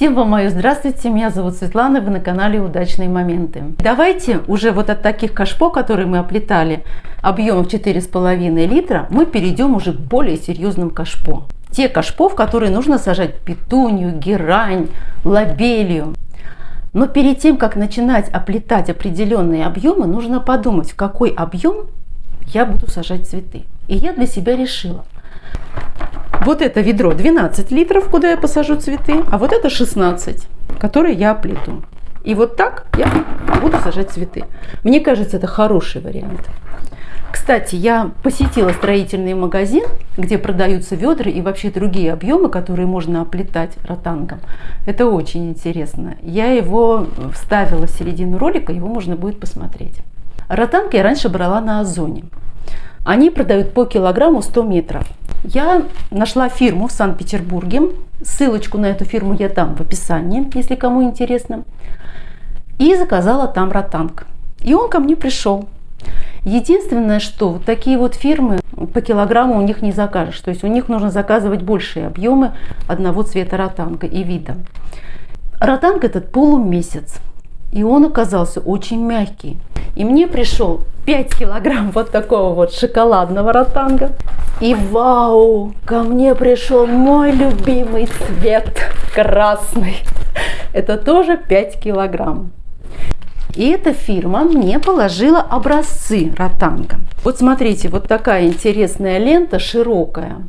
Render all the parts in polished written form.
Всем вам мое здравствуйте, меня зовут Светлана, вы на канале Удачные моменты. Давайте уже вот от таких кашпо, которые мы оплетали, объемом 4,5 литра, мы перейдем уже к более серьезным кашпо. Те кашпо, в которые нужно сажать петунию, герань, лобелию. Но перед тем, как начинать оплетать определенные объемы, нужно подумать, в какой объем я буду сажать цветы. И я для себя решила. Вот это ведро 12 литров, куда я посажу цветы, а вот это 16, которые я оплету. И вот так я буду сажать цветы. Мне кажется, это хороший вариант. Кстати, я посетила строительный магазин, где продаются ведра и вообще другие объемы, которые можно оплетать ротангом. Это очень интересно. Я его вставила в середину ролика, его можно будет посмотреть. Ротанг я раньше брала на Озоне. Они продают по килограмму 100 метров. Я нашла фирму в Санкт-Петербурге. Ссылочку на эту фирму я дам в описании, если кому интересно. И заказала там ротанг. И он ко мне пришел. Единственное, что вот такие вот фирмы по килограмму у них не закажешь. То есть у них нужно заказывать большие объемы одного цвета ротанга и вида. Ротанг этот полумесяц. И он оказался очень мягкий. И мне пришел 5 килограмм вот такого вот шоколадного ротанга. И вау, ко мне пришел мой любимый цвет красный. Это тоже 5 килограмм. И эта фирма мне положила образцы ротанга. Вот смотрите, вот такая интересная лента, широкая.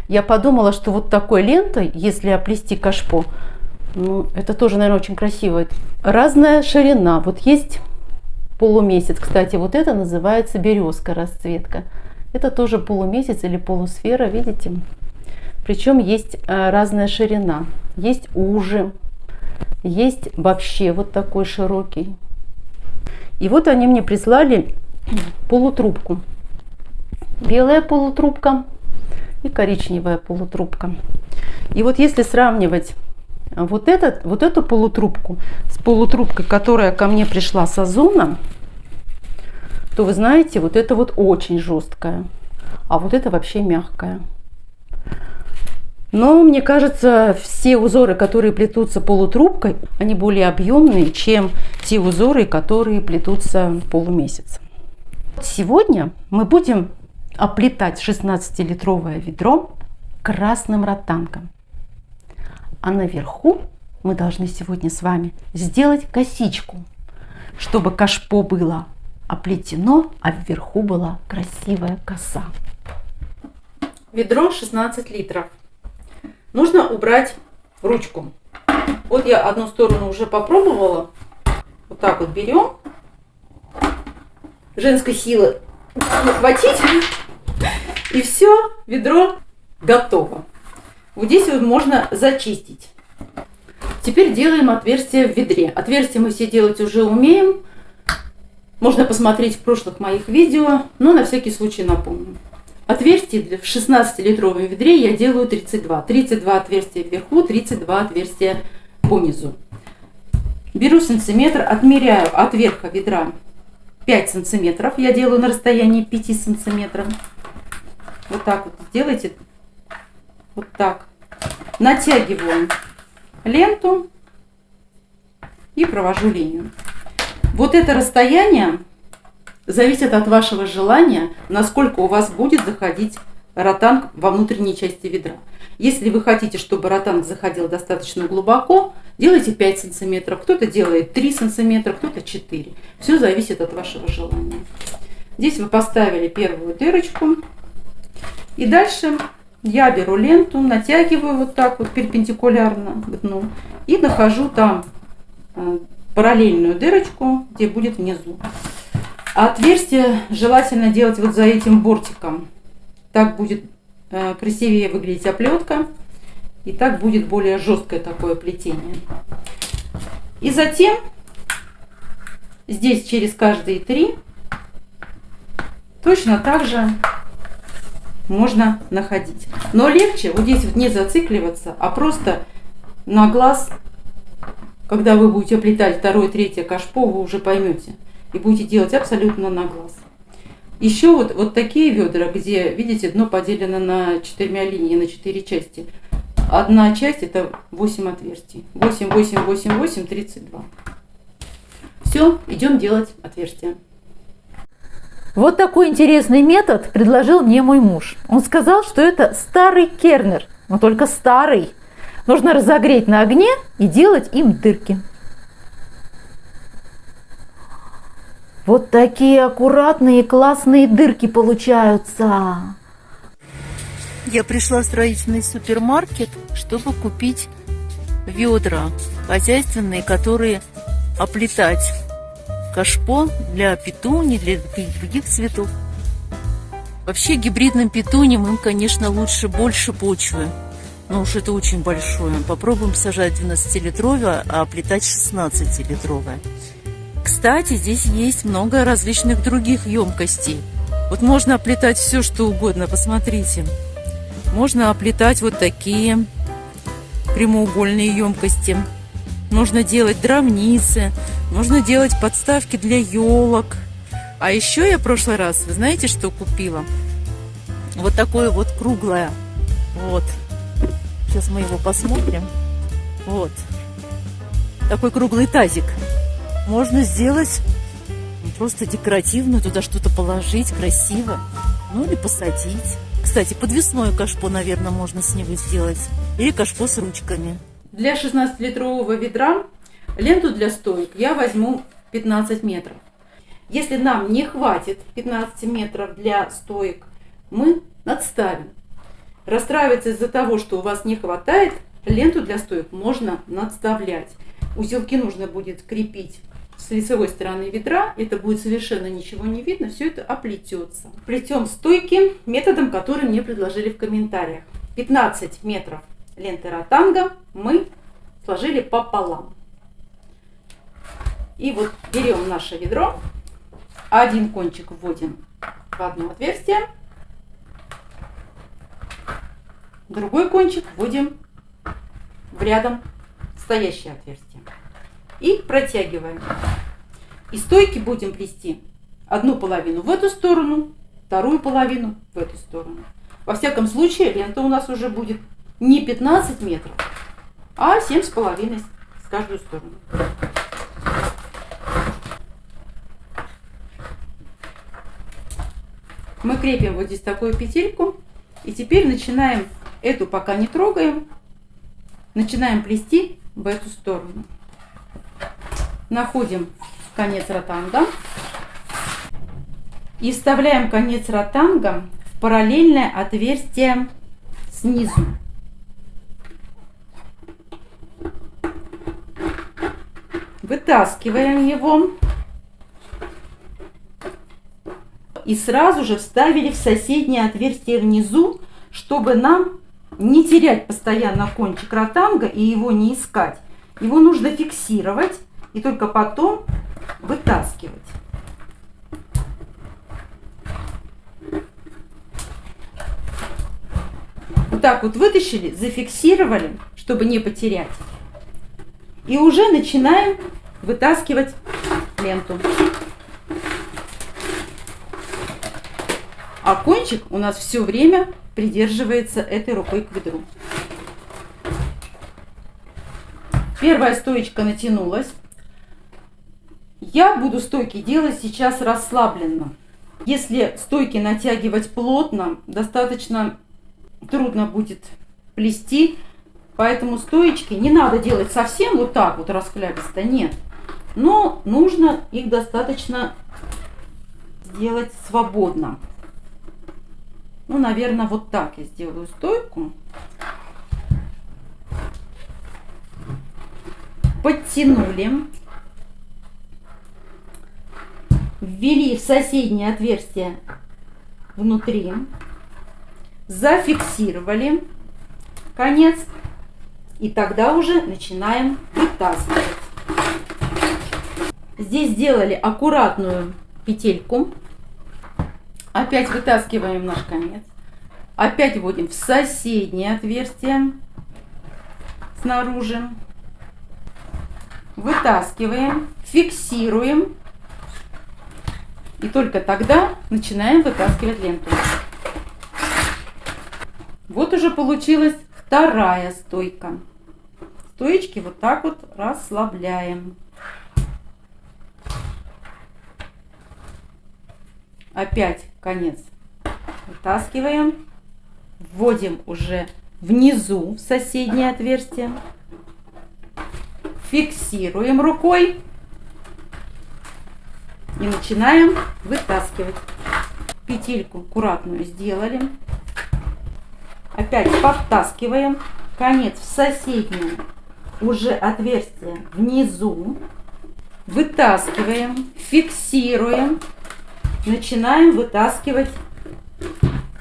Я подумала, что вот такой лентой, если оплести кашпо, ну, это тоже, наверное, очень красиво. Разная ширина. Вот есть полумесяц. Кстати, вот это называется березка расцветка. Это тоже полумесяц или полусфера, видите? Причем есть разная ширина. Есть уже, есть вообще вот такой широкий. И вот они мне прислали полутрубку. Белая полутрубка и коричневая полутрубка. И вот если сравнивать вот эту полутрубку с полутрубкой, которая ко мне пришла с Озона, то вы знаете, вот это вот очень жесткая, а вот это вообще мягкая. Но мне кажется, все узоры, которые плетутся полутрубкой, они более объемные, чем те узоры, которые плетутся полумесяц. Сегодня мы будем оплетать 16-литровое ведро красным ротангом. А наверху мы должны сегодня с вами сделать косичку, чтобы кашпо было оплетено, а вверху была красивая коса. Ведро 16 литров. Нужно убрать ручку. Вот я одну сторону уже попробовала. Вот так вот берем. Женской силы хватить. И все, ведро готово. Вот здесь вот можно зачистить. Теперь делаем отверстие в ведре. Отверстие мы все делать уже умеем. Можно посмотреть в прошлых моих видео, но на всякий случай напомню. Отверстие в 16-литровом ведре я делаю 32. 32 отверстия вверху, 32 отверстия по низу. Беру сантиметр, отмеряю от верха ведра 5 сантиметров. Я делаю на расстоянии 5 сантиметров. Вот так вот сделайте. Вот так. Натягиваю ленту и провожу линию. Вот это расстояние зависит от вашего желания, насколько у вас будет заходить ротанг во внутренней части ведра. Если вы хотите, чтобы ротанг заходил достаточно глубоко, делайте 5 сантиметров. Кто-то делает 3 сантиметра, кто-то 4. Все зависит от вашего желания. Здесь вы поставили первую дырочку. И дальше я беру ленту, натягиваю вот так вот перпендикулярно к дну и нахожу там параллельную дырочку, где будет внизу. А отверстие желательно делать вот за этим бортиком. Так будет красивее выглядеть оплетка и так будет более жесткое такое плетение. И затем здесь через каждые 3 точно так же можно находить. Но легче вот здесь вот не зацикливаться, а просто на глаз, когда вы будете оплетать второе, третье кашпо, вы уже поймете. И будете делать абсолютно на глаз. Еще вот такие ведра, где, видите, дно поделено на 4 линии, на 4 части. одна часть это 8 отверстий. 8, 8, 8, 8, 32. Все, идем делать отверстия. Вот такой интересный метод предложил мне мой муж. Он сказал, что это старый кернер, но только старый. Нужно разогреть на огне и делать им дырки. Вот такие аккуратные классные дырки получаются. Я пришла в строительный супермаркет, чтобы купить ведра хозяйственные, которые оплетать кашпо для петуний, для других цветов. Вообще гибридным петуниям им, конечно, лучше больше почвы. Но уж это очень большое. Попробуем сажать 12-литровое, а оплетать 16-литровое. Кстати, здесь есть много различных других емкостей. Вот можно оплетать все, что угодно, посмотрите. Можно оплетать вот такие прямоугольные емкости. Можно делать дровницы, можно делать подставки для елок. А еще я в прошлый раз, вы знаете, что купила? Вот такое вот круглое. Вот. Сейчас мы его посмотрим. Вот. Такой круглый тазик. Можно сделать просто декоративно, туда что-то положить, красиво. Ну или посадить. Кстати, подвесное кашпо, наверное, можно с него сделать. Или кашпо с ручками. Для 16-литрового ведра ленту для стоек я возьму 15 метров. Если нам не хватит 15 метров для стоек, мы надставим. Расстраиваться из-за того, что у вас не хватает, ленту для стоек можно надставлять. Узелки нужно будет крепить с лицевой стороны ведра. Это будет совершенно ничего не видно, все это оплетется. Плетем стойки методом, который мне предложили в комментариях. 15 метров ленты ротанга мы сложили пополам. И вот берем наше ведро, один кончик вводим в одно отверстие, другой кончик вводим в рядом стоящее отверстие и протягиваем. И стойки будем плести одну половину в эту сторону, вторую половину в эту сторону. Во всяком случае, лента у нас уже будет не 15 метров, а 7,5 с каждую сторону. Мы крепим вот здесь такую петельку. И теперь начинаем, эту пока не трогаем, начинаем плести в эту сторону. Находим конец ротанга и вставляем конец ротанга в параллельное отверстие снизу. Вытаскиваем его и сразу же вставили в соседнее отверстие внизу, чтобы нам не терять постоянно кончик ротанга и его не искать. Его нужно фиксировать и только потом вытаскивать. Вот так вот вытащили, зафиксировали, чтобы не потерять. И уже начинаем вытаскивать ленту. А кончик у нас все время придерживается этой рукой к ведру. Первая стоечка натянулась. Я буду стойки делать сейчас расслабленно. Если стойки натягивать плотно, достаточно трудно будет плести. Поэтому стоечки не надо делать совсем вот так вот расхлябисто, нет. Но нужно их достаточно сделать свободно. Ну, наверное, вот так я сделаю стойку. Подтянули. Ввели в соседнее отверстие внутри. Зафиксировали конец. И тогда уже начинаем вытаскивать. Здесь сделали аккуратную петельку. Опять вытаскиваем наш конец. Опять вводим в соседнее отверстие снаружи. Вытаскиваем, фиксируем. И только тогда начинаем вытаскивать ленту. Вот уже получилась Вторая стойка. Стоечки вот так вот расслабляем. Опять конец вытаскиваем. Вводим уже внизу в соседнее отверстие. Фиксируем рукой. И начинаем вытаскивать. Петельку аккуратную сделали. Опять подтаскиваем. Конец в соседнее уже отверстие внизу. Вытаскиваем. Фиксируем. Начинаем вытаскивать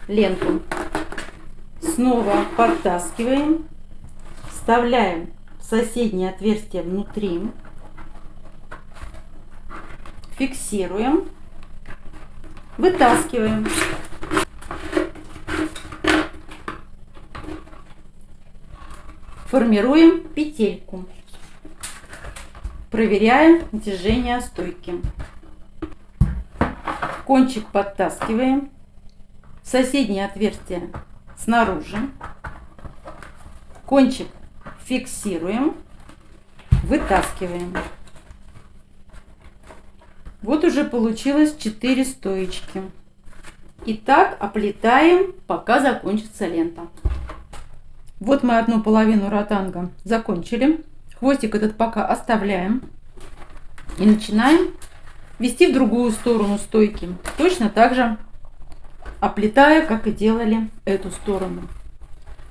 ленту. Снова подтаскиваем. Вставляем в соседнее отверстие внутри. Фиксируем. Вытаскиваем. Формируем петельку. Проверяем движение стойки. Кончик подтаскиваем. Соседнее отверстие снаружи. Кончик фиксируем. Вытаскиваем. Вот уже получилось 4 стоечки. И так оплетаем, пока закончится лента. Вот мы одну половину ротанга закончили. Хвостик этот пока оставляем. И начинаем вести в другую сторону стойки. Точно так же оплетая, как и делали эту сторону.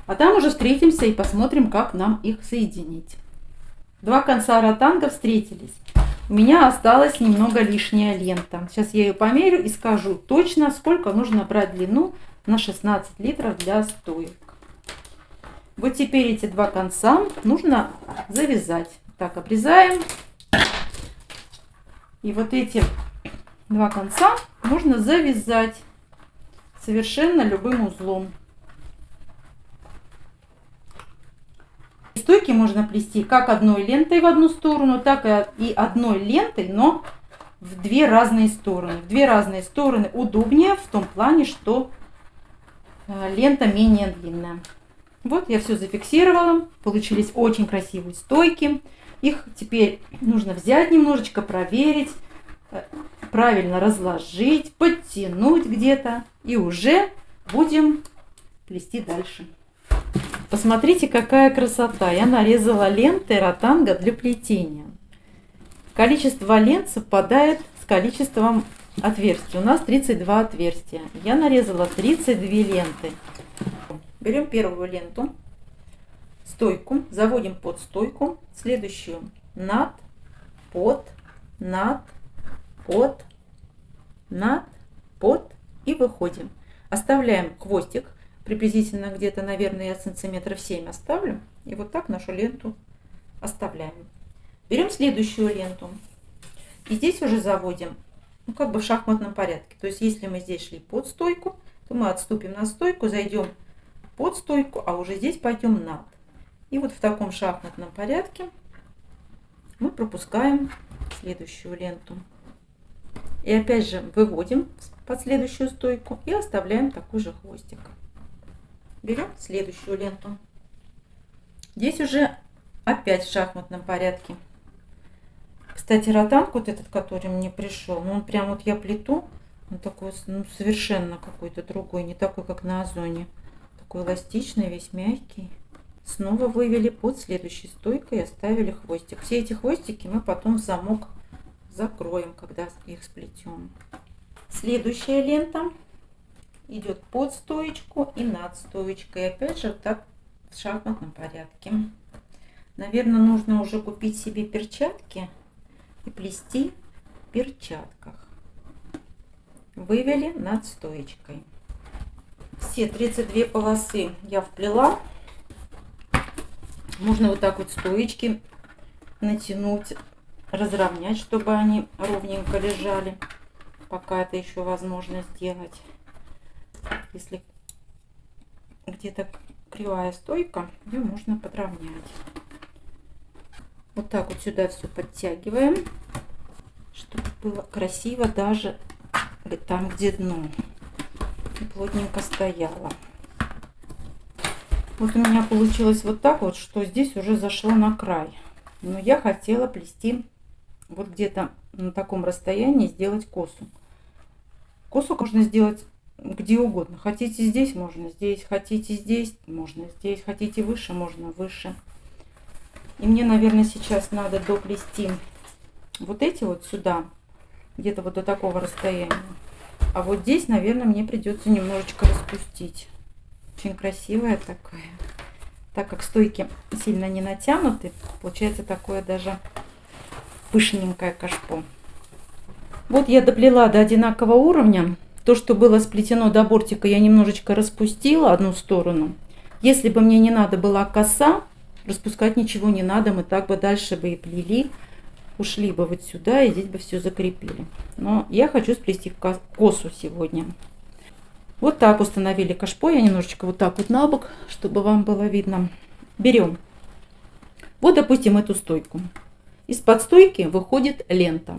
А там уже встретимся и посмотрим, как нам их соединить. Два конца ротанга встретились. У меня осталась немного лишняя лента. Сейчас я ее померю и скажу точно, сколько нужно брать длину на 16 литров для стоек. Вот теперь эти два конца нужно завязать. Так, обрезаем. И вот эти два конца нужно завязать совершенно любым узлом. Стойки можно плести как одной лентой в одну сторону, так и одной лентой, но в две разные стороны. В две разные стороны удобнее в том плане, что лента менее длинная. Вот я все зафиксировала. Получились очень красивые стойки. Их теперь нужно взять немножечко, проверить, правильно разложить, подтянуть где-то. И уже будем плести дальше. Посмотрите, какая красота. Я нарезала ленты ротанга для плетения. Количество лент совпадает с количеством отверстий. У нас 32 отверстия. Я нарезала 32 ленты. Берем первую ленту, стойку, заводим под стойку, следующую над, под, над, под, над, под и выходим. Оставляем хвостик, приблизительно где-то, наверное, я сантиметров 7 оставлю. И вот так нашу ленту оставляем. Берем следующую ленту. И здесь уже заводим, ну, как бы в шахматном порядке. То есть, если мы здесь шли под стойку, то мы отступим на стойку, зайдем под стойку, а уже здесь пойдем над. И вот в таком шахматном порядке мы пропускаем следующую ленту. И опять же выводим под следующую стойку и оставляем такой же хвостик. Берем следующую ленту. Здесь уже опять в шахматном порядке. Кстати, ротанг вот этот, который мне пришел, ну, он прям вот я плету, он такой, ну, совершенно какой-то другой, не такой, как на Озоне. Такой эластичный, весь мягкий. Снова вывели под следующей стойкой и оставили хвостик. Все эти хвостики мы потом в замок закроем, когда их сплетем. Следующая лента идет под стоечку и над стоечкой. Опять же, вот так в шахматном порядке. Наверное, нужно уже купить себе перчатки и плести в перчатках. Вывели над стоечкой. Все 32 полосы я вплела. Можно вот так вот стоечки натянуть, разровнять, чтобы они ровненько лежали, пока это еще возможно сделать. Если где-то кривая стойка, ее можно подровнять. Вот так вот сюда все подтягиваем, чтобы было красиво даже там, где дно, и плотненько стояло. Вот у меня получилось вот так вот, что здесь уже зашло на край. Но я хотела плести вот где-то на таком расстоянии, сделать косу. Косу можно сделать где угодно. Хотите здесь, можно здесь. Хотите здесь, можно здесь. Хотите выше, можно выше. И мне, наверное, сейчас надо доплести вот эти вот сюда, где-то вот до такого расстояния. А вот здесь, наверное, мне придется немножечко распустить. Очень красивая такая. Так как стойки сильно не натянуты, получается такое даже пышненькое кашпо. Вот я доплела до одинакового уровня. То, что было сплетено до бортика, я немножечко распустила одну сторону. Если бы мне не надо была коса, распускать ничего не надо, мы так бы дальше бы и плели. Ушли бы вот сюда и здесь бы все закрепили. Но я хочу сплести косу сегодня. Вот так установили кашпо. Я немножечко вот так вот на бок, чтобы вам было видно. Берем. Вот, допустим, эту стойку. Из-под стойки выходит лента.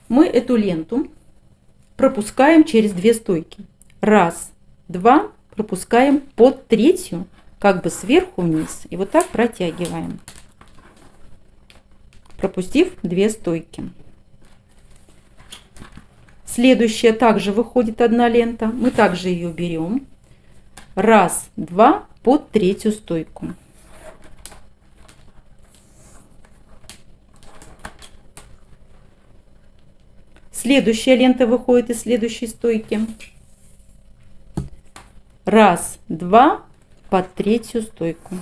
Мы эту ленту пропускаем через две стойки. Раз, два, пропускаем под третью, как бы сверху вниз. И вот так протягиваем, пропустив две стойки. Следующая также выходит одна лента. Мы также ее берем. Раз, два, под третью стойку. Следующая лента выходит из следующей стойки. Раз, два, под третью стойку.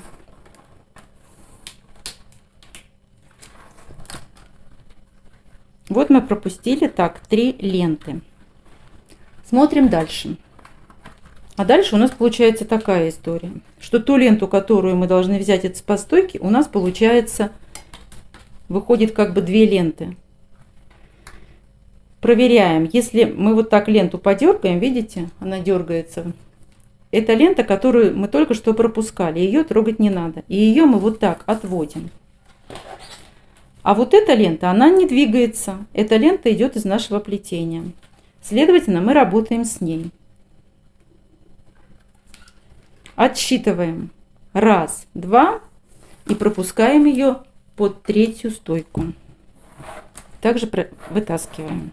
Вот мы пропустили так 3 ленты. Смотрим дальше. А дальше у нас получается такая история, что ту ленту, которую мы должны взять из-под стойки, у нас получается, выходит как бы 2 ленты. Проверяем. Если мы вот так ленту подергаем, видите, она дергается. Это лента, которую мы только что пропускали. Ее трогать не надо. И ее мы вот так отводим. А вот эта лента, она не двигается. Эта лента идет из нашего плетения. Следовательно, мы работаем с ней. Отсчитываем. Раз, два. И пропускаем ее под третью стойку. Также вытаскиваем.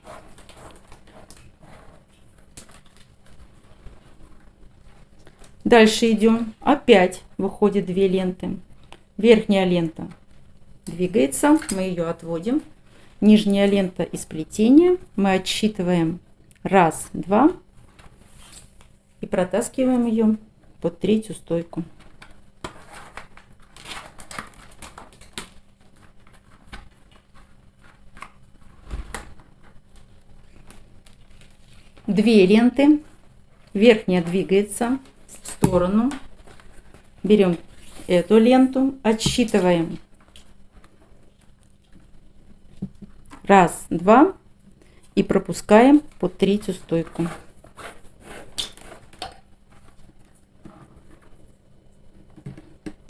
Дальше идем. Опять выходит 2 ленты. Верхняя лента двигается, мы ее отводим. Нижняя лента из плетения мы отсчитываем. Раз, два. И протаскиваем ее под третью стойку. Две ленты. Верхняя двигается в сторону. Берем эту ленту, отсчитываем. Раз, два. И пропускаем под третью стойку.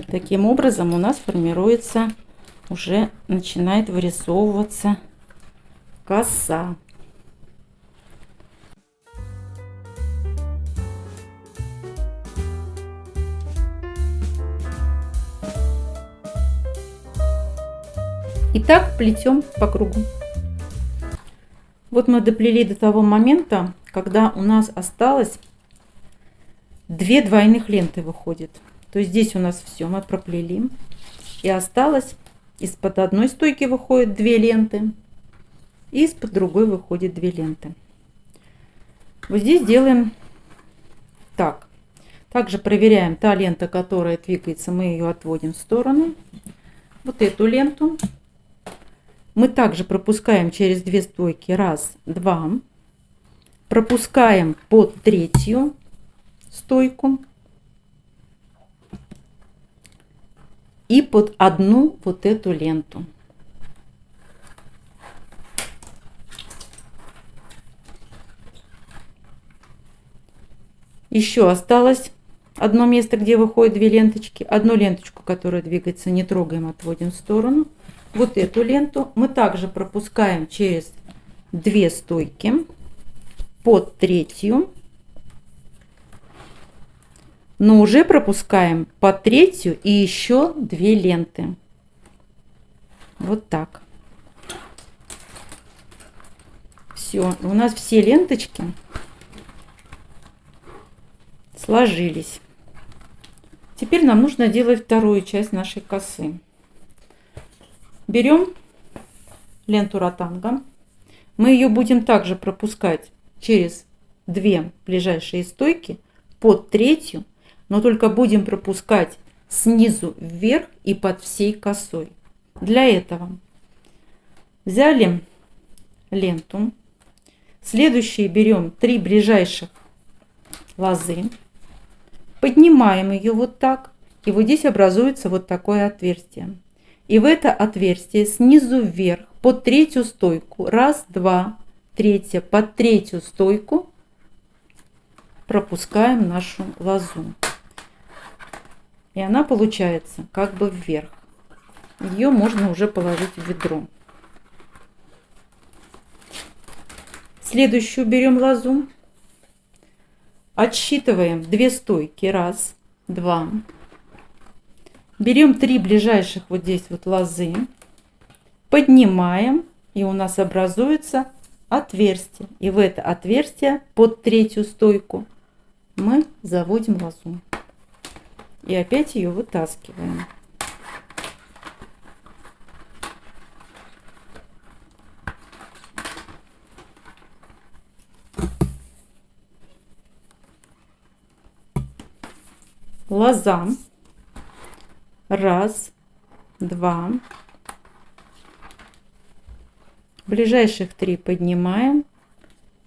Таким образом у нас формируется, уже начинает вырисовываться коса. И так плетем по кругу. Вот мы доплели до того момента, когда у нас осталось 2 двойных ленты выходит. То есть здесь у нас все мы проплели. И осталось из-под одной стойки выходит 2 ленты. И из-под другой выходит 2 ленты. Вот здесь делаем так. Также проверяем та лента, которая двигается, мы ее отводим в сторону. Вот эту ленту мы также пропускаем через 2 стойки. Раз, два. Пропускаем под третью стойку. И под одну вот эту ленту. Еще осталось одно место, где выходит 2 ленточки. Одну ленточку, которая двигается, не трогаем, отводим в сторону. Вот эту ленту мы также пропускаем через 2 стойки под третью. но уже пропускаем под третью и еще 2 ленты. Вот так. Все, у нас все ленточки сложились. Теперь нам нужно делать вторую часть нашей косы. Берем ленту ротанга. Мы ее будем также пропускать через 2 ближайшие стойки под третью, но только будем пропускать снизу вверх и под всей косой. Для этого взяли ленту. Следующие берем 3 ближайших лозы. Поднимаем ее вот так. И вот здесь образуется вот такое отверстие. И в это отверстие снизу вверх под третью стойку. 1, 2, 3. Под третью стойку пропускаем нашу лозу. И она получается как бы вверх. Ее можно уже положить в ведро. Следующую берем лозу. Отсчитываем 2 стойки. 1, 2. Берем 3 ближайших вот здесь вот лозы. Поднимаем. И у нас образуется отверстие. И в это отверстие под третью стойку мы заводим лозу. И опять ее вытаскиваем. Лоза. 1, 2. Ближайших 3 поднимаем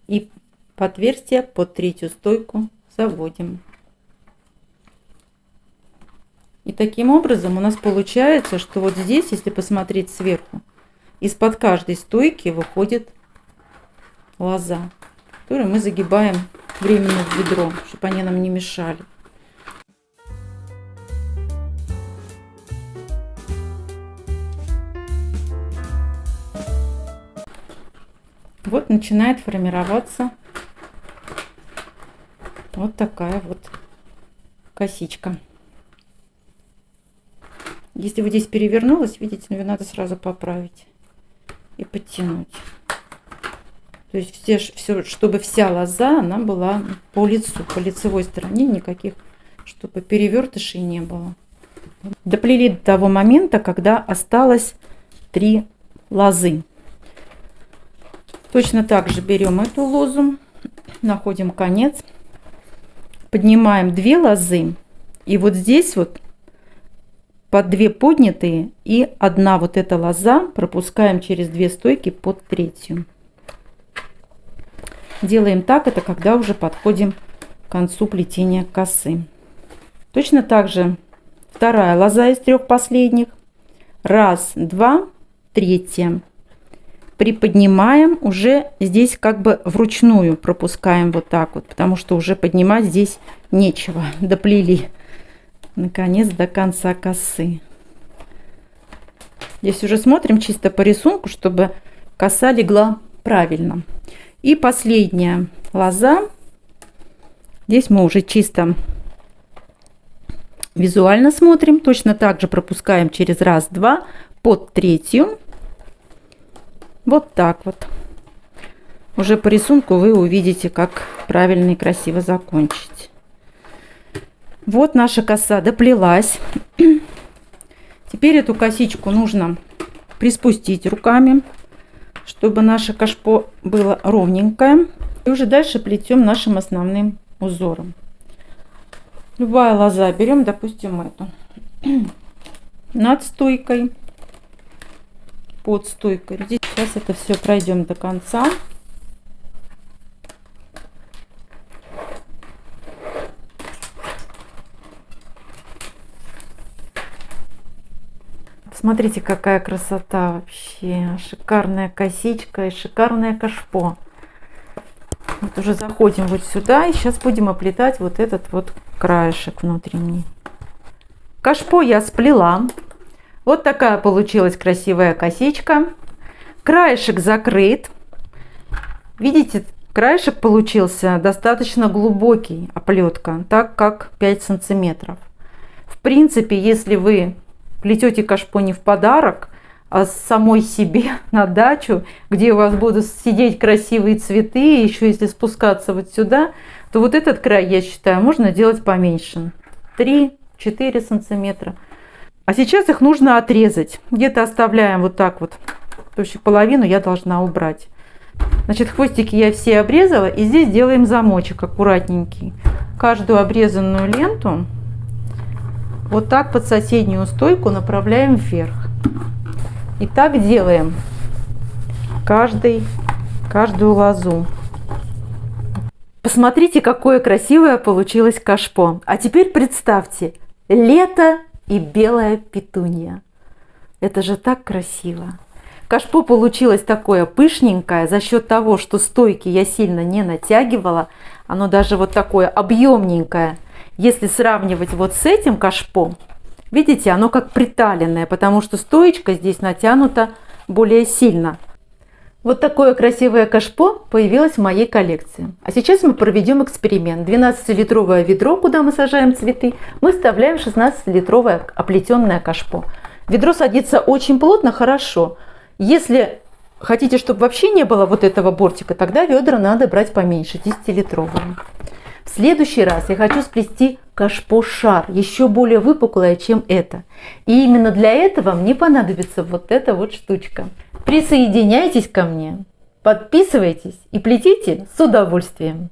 и в отверстие под третью стойку заводим. И таким образом у нас получается, что вот здесь, если посмотреть сверху, из-под каждой стойки выходит лоза, которую мы загибаем временно в ведро, чтобы они нам не мешали. Вот начинает формироваться вот такая вот косичка. Если вот здесь перевернулась, видите, ее надо сразу поправить и подтянуть. То есть все, чтобы вся лоза, она была по лицу, по лицевой стороне, никаких, чтобы перевертышей не было. Доплели до того момента, когда осталось 3 лозы. Точно так же берем эту лозу, находим конец, поднимаем 2 лозы, и вот здесь вот под 2 поднятые и 1 вот эта лоза пропускаем через 2 стойки под третью. Делаем так, это когда уже подходим к концу плетения косы. Точно так же вторая лоза из 3 последних. 1, 2, 3. Приподнимаем, уже здесь как бы вручную пропускаем вот так вот, потому что уже поднимать здесь нечего. Доплели наконец до конца косы. Здесь уже смотрим чисто по рисунку, чтобы коса легла правильно. И последняя лоза. Здесь мы уже чисто визуально смотрим. Точно так же пропускаем через 1, 2 под третью. Вот так вот. Уже по рисунку вы увидите, как правильно и красиво закончить. Вот наша коса доплелась. Теперь эту косичку нужно приспустить руками, чтобы наше кашпо было ровненькое. И уже дальше плетем нашим основным узором. Любая лоза берем, допустим, эту. Над стойкой, под стойкой. Здесь сейчас это все пройдем до конца. Смотрите, какая красота вообще. Шикарная косичка и шикарное кашпо. Вот уже заходим вот сюда. И сейчас будем оплетать вот этот вот краешек внутренний. Кашпо я сплела. Вот такая получилась красивая косичка. Краешек закрыт. Видите, Краешек получился достаточно глубокий, оплетка, так как 5 сантиметров. В принципе, если вы плетете кашпо не в подарок, а самой себе на дачу, где у вас будут сидеть красивые цветы, еще если спускаться вот сюда, то вот этот край, я считаю, можно делать поменьше. 3-4 сантиметра. А сейчас их нужно отрезать. Где-то оставляем вот так вот. То есть половину я должна убрать. Значит, хвостики я все обрезала. И здесь делаем замочек аккуратненький. Каждую обрезанную ленту вот так под соседнюю стойку направляем вверх. И так делаем каждую лозу. Посмотрите, какое красивое получилось кашпо. А теперь представьте, лето и белая петунья. Это же так красиво. Кашпо получилось такое пышненькое за счет того, что стойки я сильно не натягивала. Оно даже вот такое объемненькое. Если сравнивать вот с этим кашпо, видите, оно как приталенное, потому что стоечка здесь натянута более сильно. Вот такое красивое кашпо появилось в моей коллекции. А сейчас мы проведем эксперимент. 12-литровое ведро, куда мы сажаем цветы, мы вставляем 16-литровое оплетенное кашпо. Ведро садится очень плотно, хорошо. Если хотите, чтобы вообще не было вот этого бортика, тогда ведра надо брать поменьше, 10-литровые. В следующий раз я хочу сплести кашпо-шар, еще более выпуклое, чем это. И именно для этого мне понадобится вот эта вот штучка. Присоединяйтесь ко мне, подписывайтесь и плетите с удовольствием.